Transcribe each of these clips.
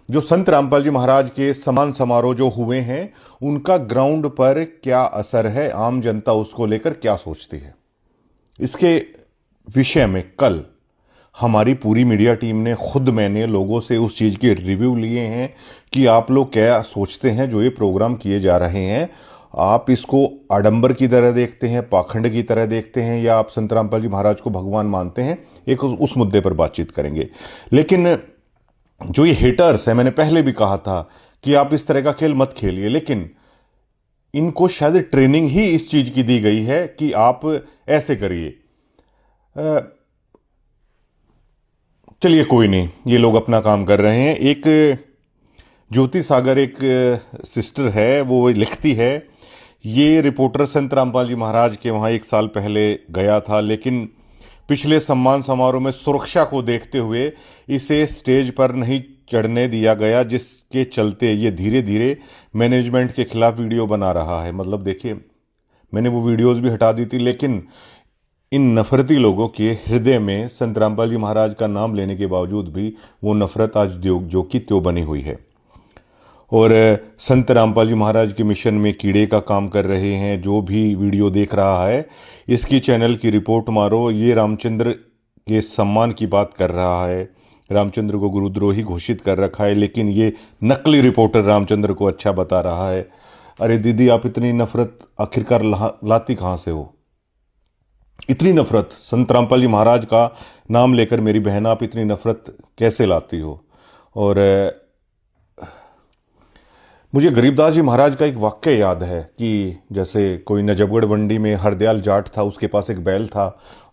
जो संत रामपाल जी महाराज के सम्मान समारोह जो हुए हैं उनका ग्राउंड पर क्या असर है, आम जनता उसको लेकर क्या सोचती है, इसके विषय में कल हमारी पूरी मीडिया टीम ने खुद मैंने लोगों से उस चीज़ के रिव्यू लिए हैं कि आप लोग क्या सोचते हैं जो ये प्रोग्राम किए जा रहे हैं। आप इसको आडंबर की तरह देखते हैं, पाखंड की तरह देखते हैं, या आप संत रामपाल जी महाराज को भगवान मानते हैं, एक उस मुद्दे पर बातचीत करेंगे। लेकिन जो ये हेटर्स है, मैंने पहले भी कहा था कि आप इस तरह का खेल मत खेलिए, लेकिन इनको शायद ट्रेनिंग ही इस चीज की दी गई है कि आप ऐसे करिए। चलिए कोई नहीं, ये लोग अपना काम कर रहे हैं। एक ज्योति सागर एक सिस्टर है, वो लिखती है, ये रिपोर्टर संत रामपाल जी महाराज के वहाँ एक साल पहले गया था, लेकिन पिछले सम्मान समारोह में सुरक्षा को देखते हुए इसे स्टेज पर नहीं चढ़ने दिया गया, जिसके चलते ये धीरे धीरे मैनेजमेंट के खिलाफ वीडियो बना रहा है। मतलब देखिए, मैंने वो वीडियोस भी हटा दी थी, लेकिन इन नफरती लोगों के हृदय में संत रामपाल जी महाराज का नाम लेने के बावजूद भी वो नफरत आज जो की त्यों बनी हुई है। और संत रामपाल जी महाराज के मिशन में कीड़े का काम कर रहे हैं। जो भी वीडियो देख रहा है, इसकी चैनल की रिपोर्ट मारो। ये रामचंद्र के सम्मान की बात कर रहा है, रामचंद्र को गुरुद्रोही घोषित कर रखा है, लेकिन ये नकली रिपोर्टर रामचंद्र को अच्छा बता रहा है। अरे दीदी, आप इतनी नफरत आखिरकार लाती कहाँ से हो? इतनी नफरत संत रामपाल जी महाराज का नाम लेकर मेरी बहन, आप इतनी नफरत कैसे लाती हो? और मुझे गरीबदास जी महाराज का एक वाक्य याद है कि जैसे कोई नजफगढ़ मंडी में हरदयाल जाट था, उसके पास एक बैल था,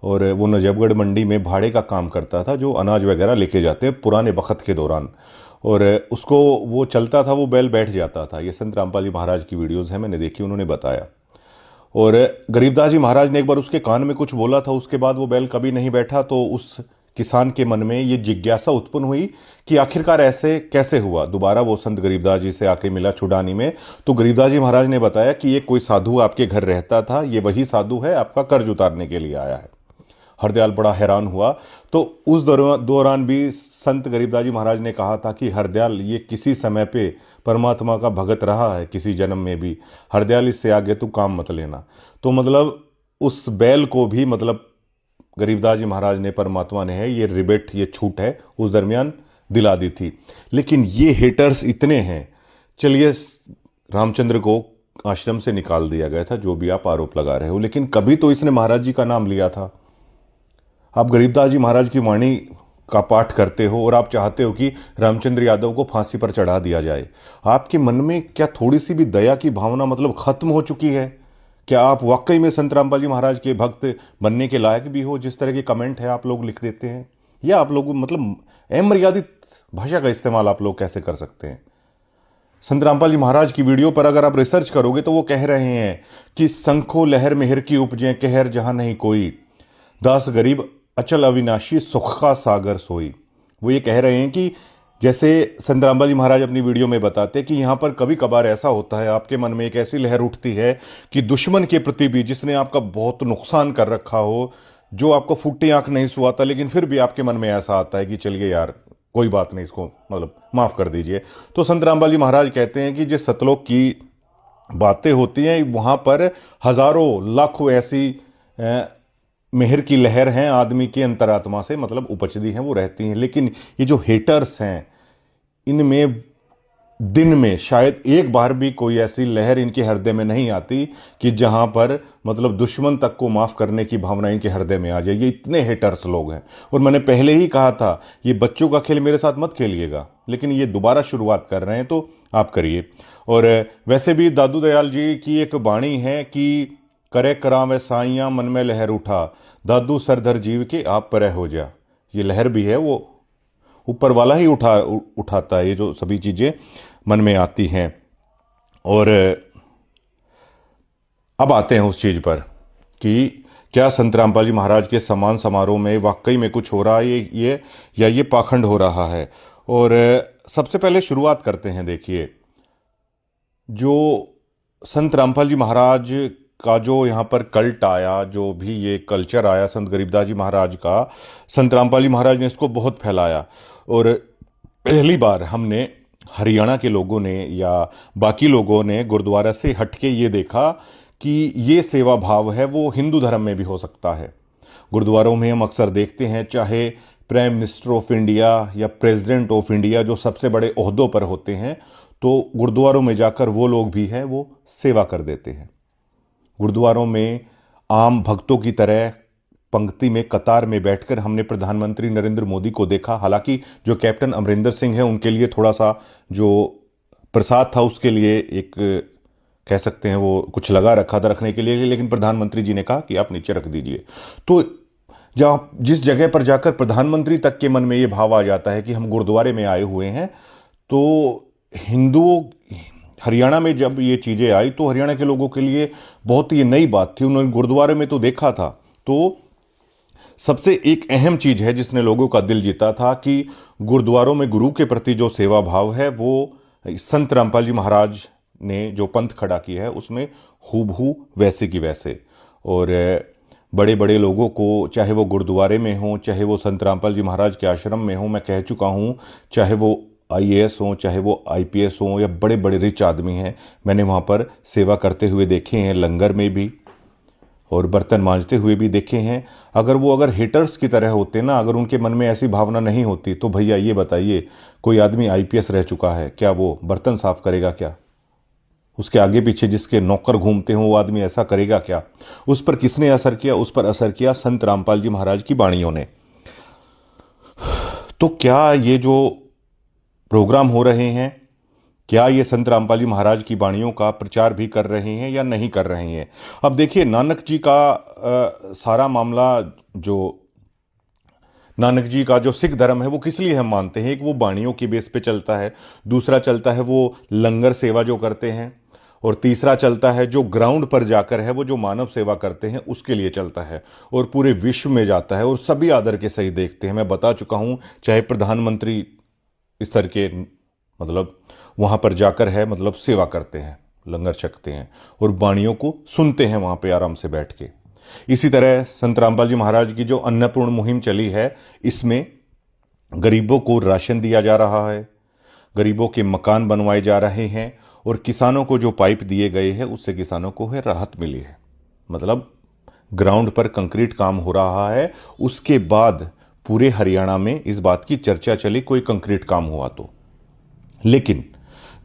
और वो नजफगढ़ मंडी में भाड़े का काम करता था, जो अनाज वगैरह लेके जाते हैं पुराने वक्त के दौरान, और उसको वो चलता था, वो बैल बैठ जाता था। ये संत रामपाल जी महाराज की वीडियोज़ हैं, मैंने देखी, उन्होंने बताया। और गरीबदास जी महाराज ने एक बार उसके कान में कुछ बोला था, उसके बाद वो बैल कभी नहीं बैठा। तो उस किसान के मन में ये जिज्ञासा उत्पन्न हुई कि आखिरकार ऐसे कैसे हुआ। दोबारा वो संत गरीबदास जी से आके मिला छुड़ानी में, तो गरीबदास जी महाराज ने बताया कि ये कोई साधु आपके घर रहता था, ये वही साधु है, आपका कर्ज उतारने के लिए आया है। हरदयाल बड़ा हैरान हुआ। तो उस दौरान भी संत गरीबदास जी महाराज ने कहा था कि हरदयाल, ये किसी समय पे परमात्मा का भगत रहा है, किसी जन्म में भी। हरदयाल, इससे आगे तू काम मत लेना। तो मतलब उस बैल को भी, मतलब गरीबदास जी महाराज ने, परमात्मा ने है, ये रिबेट, ये छूट है, उस दरमियान दिला दी थी। लेकिन ये हेटर्स इतने हैं। चलिए, रामचंद्र को आश्रम से निकाल दिया गया था, जो भी आप आरोप लगा रहे हो, लेकिन कभी तो इसने महाराज जी का नाम लिया था। आप गरीबदास जी महाराज की वाणी का पाठ करते हो और आप चाहते हो कि रामचंद्र यादव को फांसी पर चढ़ा दिया जाए। आपके मन में क्या थोड़ी सी भी दया की भावना मतलब खत्म हो चुकी है? क्या आप वाकई में संत रामपाल जी महाराज के भक्त बनने के लायक भी हो? जिस तरह के कमेंट है आप लोग लिख देते हैं, या आप लोग मतलब अमर्यादित भाषा का इस्तेमाल आप लोग कैसे कर सकते हैं? संत रामपाल जी महाराज की वीडियो पर अगर आप रिसर्च करोगे तो वो कह रहे हैं कि संखो लहर मेहर की उपजे, कहर जहां नहीं कोई, दास गरीब अचल अविनाशी सुख का सागर सोई। वो ये कह रहे हैं कि जैसे संत रामपाल जी महाराज अपनी वीडियो में बताते हैं कि यहाँ पर कभी कभार ऐसा होता है, आपके मन में एक ऐसी लहर उठती है कि दुश्मन के प्रति भी, जिसने आपका बहुत नुकसान कर रखा हो, जो आपको फुट्टी आंख नहीं सुहाता, लेकिन फिर भी आपके मन में ऐसा आता है कि चलिए यार कोई बात नहीं, इसको मतलब माफ कर दीजिए। तो संत रामपाल जी महाराज कहते हैं कि जो सतलोक की बातें होती हैं, वहां पर हजारों लाखों ऐसी मेहर की लहर हैं आदमी के अंतरात्मा से, मतलब उपजती हैं, वो रहती हैं। लेकिन ये जो हेटर्स हैं, इनमें दिन में शायद एक बार भी कोई ऐसी लहर इनके हृदय में नहीं आती कि जहां पर मतलब दुश्मन तक को माफ करने की भावना इनके हृदय में आ जाए। ये इतने हेटर्स लोग हैं। और मैंने पहले ही कहा था, ये बच्चों का खेल मेरे साथ मत खेलिएगा, लेकिन ये दोबारा शुरुआत कर रहे हैं तो आप करिए। और वैसे भी दादू दयाल जी की एक वाणी है कि करे करावे साइयां मन में लहर उठा, दादू सरधर जीव के आप पर हो जा। ये लहर भी है, वो ऊपर वाला ही उठाता है ये जो सभी चीजें मन में आती हैं। और अब आते हैं उस चीज पर कि क्या संत रामपाल जी महाराज के सम्मान समारोह में वाकई में कुछ हो रहा है ये या ये पाखंड हो रहा है। और सबसे पहले शुरुआत करते हैं। देखिए, जो संत रामपाल जी महाराज का जो यहाँ पर कल्ट आया, जो भी ये कल्चर आया संत गरीबदास जी महाराज का, संत रामपाल जी महाराज ने इसको बहुत फैलाया। और पहली बार हमने हरियाणा के लोगों ने या बाकी लोगों ने गुरुद्वारा से हटके ये देखा कि ये सेवा भाव है वो हिंदू धर्म में भी हो सकता है। गुरुद्वारों में हम अक्सर देखते हैं, चाहे प्राइम मिनिस्टर ऑफ इंडिया या प्रेसिडेंट ऑफ इंडिया जो सबसे बड़े ओहदों पर होते हैं, तो गुरुद्वारों में जाकर वो लोग भी हैं वो सेवा कर देते हैं। गुरुद्वारों में आम भक्तों की तरह पंक्ति में कतार में बैठकर हमने प्रधानमंत्री नरेंद्र मोदी को देखा। हालांकि जो कैप्टन अमरिंदर सिंह है उनके लिए थोड़ा सा जो प्रसाद था उसके लिए एक कह सकते हैं वो कुछ लगा रखा था रखने के लिए, लेकिन प्रधानमंत्री जी ने कहा कि आप नीचे रख दीजिए। तो जहाँ जिस जगह पर जाकर प्रधानमंत्री तक के मन में ये भाव आ जाता है कि हम गुरुद्वारे में आए हुए हैं, तो हिंदुओं हरियाणा में जब ये चीज़ें आई तो हरियाणा के लोगों के लिए बहुत ये नई बात थी। उन्होंने गुरुद्वारे में तो देखा था, तो सबसे एक अहम चीज है जिसने लोगों का दिल जीता था कि गुरुद्वारों में गुरु के प्रति जो सेवा भाव है वो संत रामपाल जी महाराज ने जो पंथ खड़ा किया है उसमें हूबहू वैसे की वैसे। और बड़े बड़े लोगों को, चाहे वो गुरुद्वारे में हों, चाहे वो संत रामपाल जी महाराज के आश्रम में हों, मैं कह चुका हूँ, चाहे वो आईएएस हों, चाहे वो आईपीएस हों या बड़े बड़े रिच आदमी हैं, मैंने वहाँ पर सेवा करते हुए देखे हैं, लंगर में भी और बर्तन मांजते हुए भी देखे हैं। अगर हिटर्स की तरह होते ना, अगर उनके मन में ऐसी भावना नहीं होती, तो भैया ये बताइए, कोई आदमी आईपीएस रह चुका है, क्या वो बर्तन साफ करेगा? क्या उसके आगे पीछे जिसके नौकर घूमते हों वो आदमी ऐसा करेगा क्या? उस पर किसने असर किया? उस पर असर किया संत रामपाल जी महाराज की वाणियों ने। तो क्या ये जो प्रोग्राम हो रहे हैं, क्या ये संत रामपाल जी महाराज की वाणियों का प्रचार भी कर रहे हैं या नहीं कर रहे हैं? अब देखिए, नानक जी का सारा मामला, जो नानक जी का जो सिख धर्म है वो किस लिए हम मानते हैं? एक वो वाणियों की बेस पे चलता है, दूसरा चलता है वो लंगर सेवा जो करते हैं, और तीसरा चलता है जो ग्राउंड पर जाकर है वो जो मानव सेवा करते हैं उसके लिए चलता है, और पूरे विश्व में जाता है और सभी आदर के सही देखते हैं। मैं बता चुका हूं, चाहे प्रधानमंत्री स्तर के मतलब वहां पर जाकर है मतलब सेवा करते हैं, लंगर छकते हैं और वाणियों को सुनते हैं वहां पे आराम से बैठ के। इसी तरह संत रामपाल जी महाराज की जो अन्नपूर्ण मुहिम चली है, इसमें गरीबों को राशन दिया जा रहा है, गरीबों के मकान बनवाए जा रहे हैं, और किसानों को जो पाइप दिए गए हैं उससे किसानों को है राहत मिली है। मतलब ग्राउंड पर कंक्रीट काम हो रहा है। उसके बाद पूरे हरियाणा में इस बात की चर्चा चली कोई कंक्रीट काम हुआ तो। लेकिन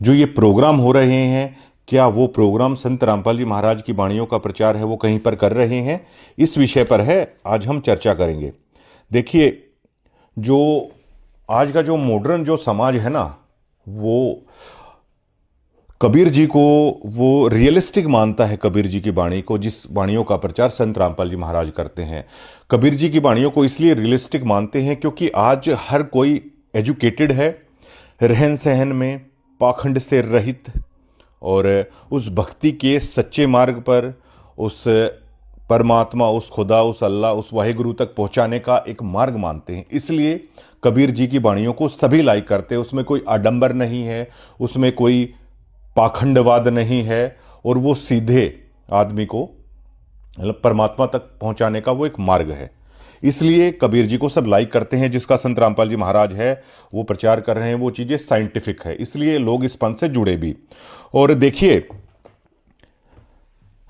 जो ये प्रोग्राम हो रहे हैं, क्या वो प्रोग्राम संत रामपाल जी महाराज की वाणियों का प्रचार है वो कहीं पर कर रहे हैं? इस विषय पर है आज हम चर्चा करेंगे। देखिए, जो आज का जो मॉडर्न जो समाज है ना, वो कबीर जी को वो रियलिस्टिक मानता है, कबीर जी की वाणी को, जिस वाणियों का प्रचार संत रामपाल जी महाराज करते हैं। कबीर जी की वाणियों को इसलिए रियलिस्टिक मानते हैं क्योंकि आज हर कोई एजुकेटेड है, रहन सहन में पाखंड से रहित, और उस भक्ति के सच्चे मार्ग पर उस परमात्मा, उस खुदा, उस अल्लाह, उस वाहिगुरु तक पहुंचाने का एक मार्ग मानते हैं। इसलिए कबीर जी की वाणियों को सभी लाइक करते हैं। उसमें कोई आडंबर नहीं है, उसमें कोई पाखंडवाद नहीं है, और वो सीधे आदमी को मतलब परमात्मा तक पहुंचाने का वो एक मार्ग है। इसलिए कबीर जी को सब लाइक करते हैं। जिसका संत रामपाल जी महाराज है वो प्रचार कर रहे हैं, वो चीजें साइंटिफिक है, इसलिए लोग इस पंथ से जुड़े भी। और देखिए,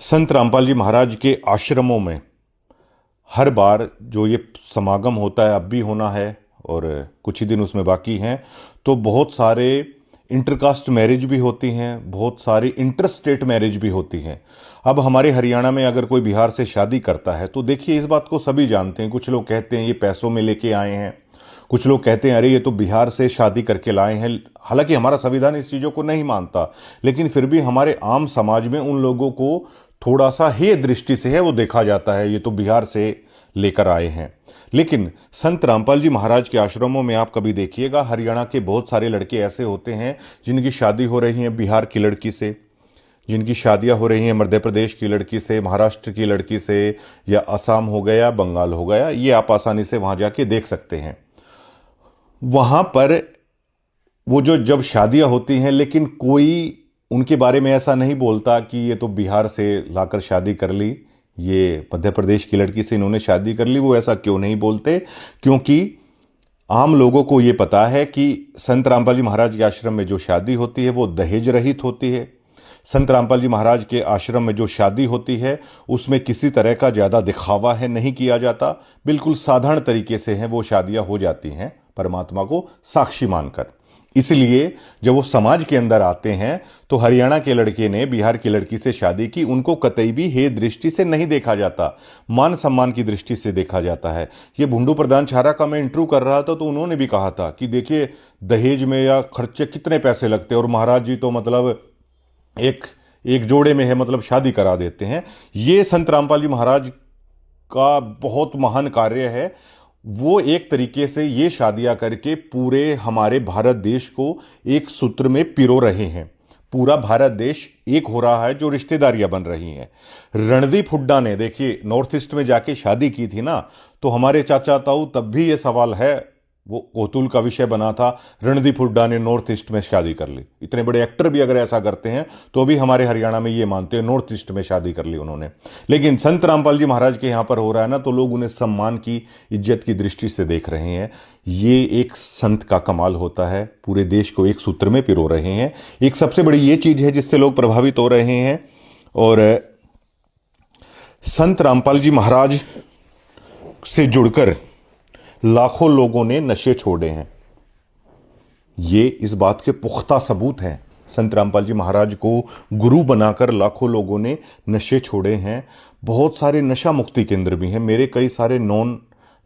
संत रामपाल जी महाराज के आश्रमों में हर बार जो ये समागम होता है, अब भी होना है और कुछ ही दिन उसमें बाकी हैं, तो बहुत सारे इंटरकास्ट मैरिज भी होती हैं, बहुत सारी इंटर स्टेट मैरिज भी होती हैं। अब हमारे हरियाणा में अगर कोई बिहार से शादी करता है तो देखिए, इस बात को सभी जानते हैं। कुछ लोग कहते हैं ये पैसों में लेके आए हैं, कुछ लोग कहते हैं अरे ये तो बिहार से शादी करके लाए हैं। हालांकि हमारा संविधान इस चीज़ों को नहीं मानता, लेकिन फिर भी हमारे आम समाज में उन लोगों को थोड़ा सा हेय दृष्टि से है वो देखा जाता है, ये तो बिहार से लेकर आए हैं। लेकिन संत रामपाल जी महाराज के आश्रमों में आप कभी देखिएगा, हरियाणा के बहुत सारे लड़के ऐसे होते हैं जिनकी शादी हो रही है बिहार की लड़की से, जिनकी शादियां हो रही हैं मध्य प्रदेश की लड़की से, महाराष्ट्र की लड़की से, या असम हो गया, बंगाल हो गया। ये आप आसानी से वहां जाके देख सकते हैं। वहां पर वो जो जब शादियां होती हैं, लेकिन कोई उनके बारे में ऐसा नहीं बोलता कि ये तो बिहार से लाकर शादी कर ली, ये मध्य प्रदेश की लड़की से इन्होंने शादी कर ली। वो ऐसा क्यों नहीं बोलते? क्योंकि आम लोगों को ये पता है कि संत रामपाल जी महाराज के आश्रम में जो शादी होती है वो दहेज रहित होती है। संत रामपाल जी महाराज के आश्रम में जो शादी होती है उसमें किसी तरह का ज़्यादा दिखावा है नहीं किया जाता, बिल्कुल साधारण तरीके से हैं वो शादियां हो जाती हैं परमात्मा को साक्षी मानकर। इसलिए जब वो समाज के अंदर आते हैं तो हरियाणा के लड़के ने बिहार की लड़की से शादी की, उनको कतई भी हे दृष्टि से नहीं देखा जाता, मान सम्मान की दृष्टि से देखा जाता है। ये भुंडू प्रधान छारा का मैं इंटरव्यू कर रहा था तो उन्होंने भी कहा था कि देखिए दहेज में या खर्चे कितने पैसे लगते हैं और महाराज जी तो मतलब एक एक जोड़े में है, मतलब शादी करा देते हैं। ये संत रामपाल जी महाराज का बहुत महान कार्य है। वो एक तरीके से ये शादियां करके पूरे हमारे भारत देश को एक सूत्र में पिरो रहे हैं। पूरा भारत देश एक हो रहा है, जो रिश्तेदारियां बन रही हैं। रणदीप हुड्डा ने देखिए नॉर्थ ईस्ट में जाके शादी की थी ना, तो हमारे चाचा ताऊ तब भी ये सवाल है, वो कौतूहल का विषय बना था, रणदीप हुड्डा ने नॉर्थ ईस्ट में शादी कर ली। इतने बड़े एक्टर भी अगर ऐसा करते हैं तो भी हमारे हरियाणा में ये मानते हैं नॉर्थ ईस्ट में शादी कर ली उन्होंने। लेकिन संत रामपाल जी महाराज के यहां पर हो रहा है ना, तो लोग उन्हें सम्मान की, इज्जत की दृष्टि से देख रहे हैं। ये एक संत का कमाल होता है, पूरे देश को एक सूत्र में पिरो रहे हैं। एक सबसे बड़ी ये चीज है जिससे लोग प्रभावित हो रहे हैं। और संत रामपाल जी महाराज से जुड़कर लाखों लोगों ने नशे छोड़े हैं। ये इस बात के पुख्ता सबूत हैं। संत रामपाल जी महाराज को गुरु बनाकर लाखों लोगों ने नशे छोड़े हैं। बहुत सारे नशा मुक्ति केंद्र भी हैं। मेरे कई सारे नॉन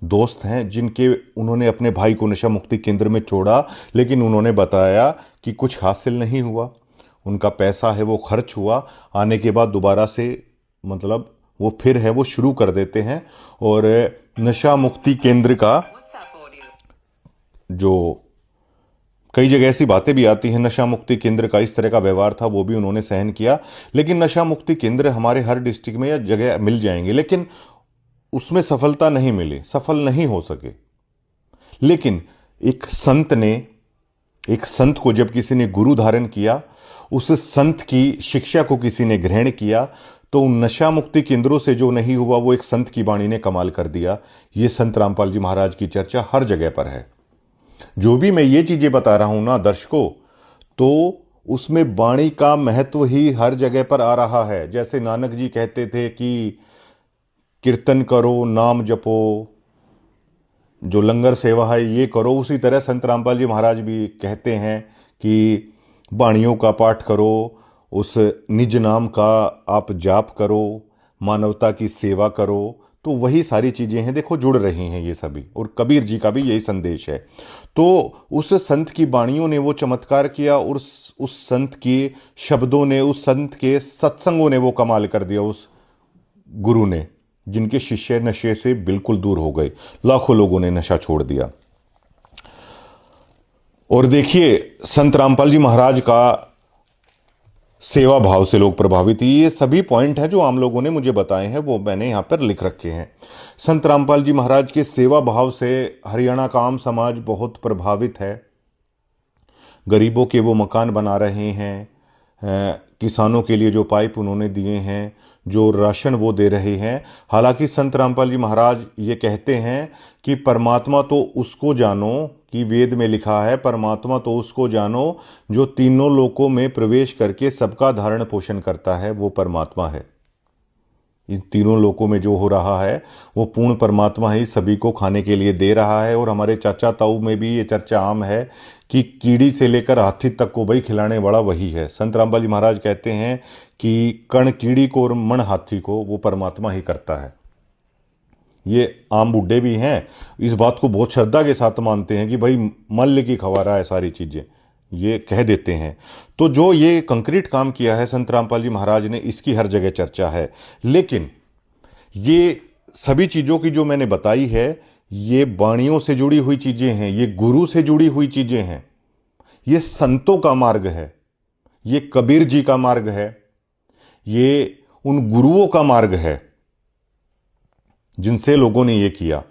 दोस्त हैं जिनके उन्होंने अपने भाई को नशा मुक्ति केंद्र में छोड़ा, लेकिन उन्होंने बताया कि कुछ हासिल नहीं हुआ। उनका पैसा है वो खर्च हुआ, आने के बाद दोबारा से मतलब वो फिर है वो शुरू कर देते हैं। और नशा मुक्ति केंद्र का जो कई जगह ऐसी बातें भी आती हैं, नशा मुक्ति केंद्र का इस तरह का व्यवहार था वो भी उन्होंने सहन किया। लेकिन नशा मुक्ति केंद्र हमारे हर डिस्ट्रिक्ट में या जगह मिल जाएंगे, लेकिन उसमें सफलता नहीं मिली, सफल नहीं हो सके। लेकिन एक संत को जब किसी ने गुरु धारण किया, उस संत की शिक्षा को किसी ने ग्रहण किया, तो नशा मुक्ति केंद्रों से जो नहीं हुआ वो एक संत की वाणी ने कमाल कर दिया। ये संत रामपाल जी महाराज की चर्चा हर जगह पर है। जो भी मैं ये चीजें बता रहा हूं ना दर्शकों, तो उसमें वाणी का महत्व ही हर जगह पर आ रहा है। जैसे नानक जी कहते थे कि कीर्तन करो, नाम जपो, जो लंगर सेवा है ये करो, उसी तरह संत रामपाल जी महाराज भी कहते हैं कि वाणियों का पाठ करो, उस निज नाम का आप जाप करो, मानवता की सेवा करो। तो वही सारी चीजें हैं, देखो जुड़ रही हैं ये सभी। और कबीर जी का भी यही संदेश है। तो उस संत की वाणियों ने वो चमत्कार किया, और उस संत के शब्दों ने, उस संत के सत्संगों ने वो कमाल कर दिया उस गुरु ने, जिनके शिष्य नशे से बिल्कुल दूर हो गए। लाखों लोगों ने नशा छोड़ दिया। और देखिए संत रामपाल जी महाराज का सेवा भाव से लोग प्रभावित। ये सभी पॉइंट हैं जो आम लोगों ने मुझे बताए हैं, वो मैंने यहां पर लिख रखे हैं। संत रामपाल जी महाराज के सेवा भाव से हरियाणा का आम समाज बहुत प्रभावित है। गरीबों के वो मकान बना रहे हैं, किसानों के लिए जो पाइप उन्होंने दिए हैं, जो राशन वो दे रहे हैं। हालांकि संत रामपाल जी महाराज ये कहते हैं कि परमात्मा तो उसको जानो, कि वेद में लिखा है परमात्मा तो उसको जानो जो तीनों लोकों में प्रवेश करके सबका धारण पोषण करता है, वो परमात्मा है। इन तीनों लोकों में जो हो रहा है वो पूर्ण परमात्मा ही सभी को खाने के लिए दे रहा है। और हमारे चाचा ताऊ में भी ये चर्चा आम है कि कीड़ी से लेकर हाथी तक को भाई खिलाने वाला वही है। संत रामपाल जी महाराज कहते हैं कि कण कीड़ी को और मन हाथी को वो परमात्मा ही करता है। ये आम बुड्ढे भी हैं, इस बात को बहुत श्रद्धा के साथ मानते हैं कि भाई मल्ल की खवारा है सारी चीजें, ये कह देते हैं। तो जो ये कंक्रीट काम किया है संत रामपाल जी महाराज ने, इसकी हर जगह चर्चा है। लेकिन ये सभी चीजों की जो मैंने बताई है, ये वाणियों से जुड़ी हुई चीजें हैं, ये गुरु से जुड़ी हुई चीजें हैं, ये संतों का मार्ग है, ये कबीर जी का मार्ग है, ये उन गुरुओं का मार्ग है जिनसे लोगों ने ये किया।